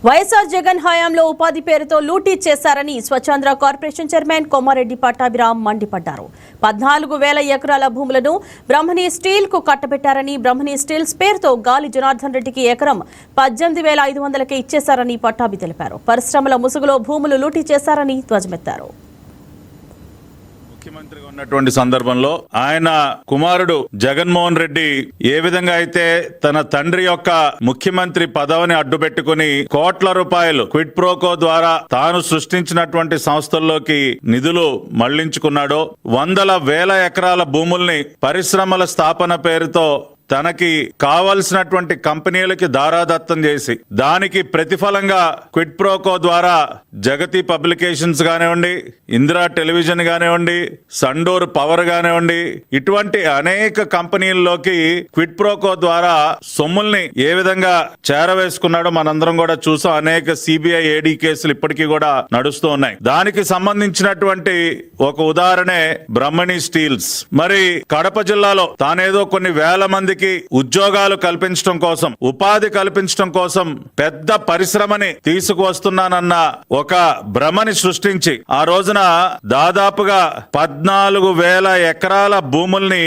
వైఎస్ఆర్ జగన్ హయాంలో ఉపాధి పేరుతో లూటీ చేశారని స్వచ్ఛాంధ్ర కార్పొరేషన్ చైర్మన్ కొమారెడ్డి పట్టాభిరామ్ మండిపడ్డారు. 14,000 ఎకరాల భూములను బ్రహ్మణి స్టీల్ కు కట్టబెట్టారని, బ్రహ్మణి స్టీల్స్ పేరుతో గాలి జనార్దన్ రెడ్డికి ఎకరం 18,500కే ఇచ్చేశారని పట్టాభి తెలిపారు. పరిశ్రమల ముసుగులో భూములు లూటీ చేశారని ధ్వజమెత్తారు. ముఖ్యమంత్రిగా ఉన్నటువంటి సందర్భంలో ఆయన కుమారుడు జగన్మోహన్ రెడ్డి ఏ విధంగా అయితే తన తండ్రి యొక్క ముఖ్యమంత్రి పదవిని అడ్డుపెట్టుకుని కోట్ల రూపాయలు క్విడ్ ప్రోకో ద్వారా తాను సృష్టించినటువంటి సంస్థల్లోకి నిధులు మళ్లించుకున్నాడో, వందల వేల ఎకరాల భూముల్ని పరిశ్రమల స్థాపన పేరుతో తనకి కావలసినటువంటి కంపెనీలకి దారాదత్తం చేసి దానికి ప్రతిఫలంగా క్విడ్ ప్రోకో ద్వారా జగతి పబ్లికేషన్స్ కానివ్వండి, ఇందిరా టెలివిజన్ కానివ్వండి, సండూర్ పవర్ కానివ్వండి, ఇటువంటి అనేక కంపెనీల్లోకి క్విడ్ ప్రోకో ద్వారా సొమ్ముల్ని ఏ విధంగా చేరవేసుకున్నాడో మనందరం కూడా చూసాం. అనేక సిబిఐ ఏడీ కేసులు ఇప్పటికీ కూడా నడుస్తూ ఉన్నాయి. దానికి సంబంధించినటువంటి ఒక ఉదాహరణే బ్రహ్మణి స్టీల్స్. మరి కడప జిల్లాలో తానేదో కొన్ని వేల మందికి ఉద్యోగాలు కల్పించడం కోసం, ఉపాధి కల్పించడం కోసం పెద్ద పరిశ్రమని తీసుకువస్తున్నానన్న ఒక భ్రమని సృష్టించి ఆ రోజున దాదాపుగా 14,000 ఎకరాల భూముల్ని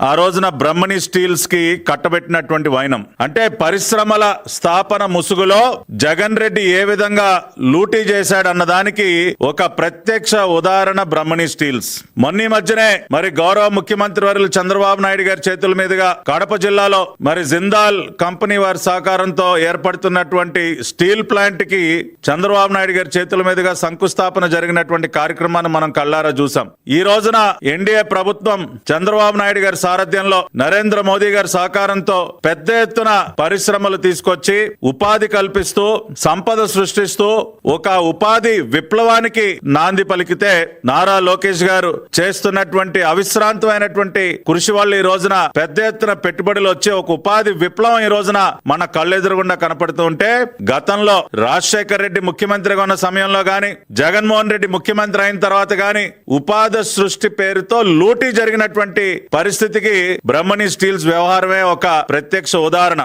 ఆ రోజున బ్రహ్మణి స్టీల్స్ కి కట్టబెట్టినటువంటి వైనం. అంటే పరిశ్రమల స్థాపన ముసుగులో జగన్ రెడ్డి ఏ విధంగా లూటీ చేశాడన్న దానికి ఒక ప్రత్యక్ష ఉదాహరణ బ్రహ్మణి స్టీల్స్. మొన్న మధ్యనే మరి గౌరవ ముఖ్యమంత్రి వర్యులు చంద్రబాబు నాయుడు గారి చేతుల మీదుగా కడప జిల్లాలో మరి జిందాల్ కంపెనీ వారి సహకారంతో ఏర్పడుతున్నటువంటి స్టీల్ ప్లాంట్ కి చంద్రబాబు నాయుడు గారి చేతుల మీదుగా శంకుస్థాపన జరిగినటువంటి కార్యక్రమాన్ని మనం కళ్ళారా చూసాం. ఈ రోజున ఎన్డీఏ ప్రభుత్వం చంద్రబాబు నాయుడు గారి సారథ్యంలో నరేంద్ర మోదీ గారి సహకారంతో పెద్ద ఎత్తున పరిశ్రమలు తీసుకొచ్చి ఉపాధి కల్పిస్తూ సంపద సృష్టిస్తూ ఒక ఉపాధి విప్లవానికి నాంది పలికితే నారా లోకేష్ గారు చేస్తున్నటువంటి అవిశ్రాంతమైనటువంటి కృషి వల్ల ఈ రోజున పెద్ద ఎత్తున పెట్టుబడులు వచ్చే ఒక ఉపాధి విప్లవం ఈ రోజున మన కళ్ళెదురుగుండా కనపడుతూ ఉంటే, గతంలో రాజశేఖర్ రెడ్డి ముఖ్యమంత్రిగా ఉన్న సమయంలో గాని, జగన్మోహన్ రెడ్డి ముఖ్యమంత్రి అయిన తర్వాత గాని ఉపాధి సృష్టి పేరుతో లూటీ జరిగినటువంటి పరిస్థితికి బ్రహ్మణి స్టీల్స్ వ్యవహారమే ఒక ప్రత్యక్ష ఉదాహరణ.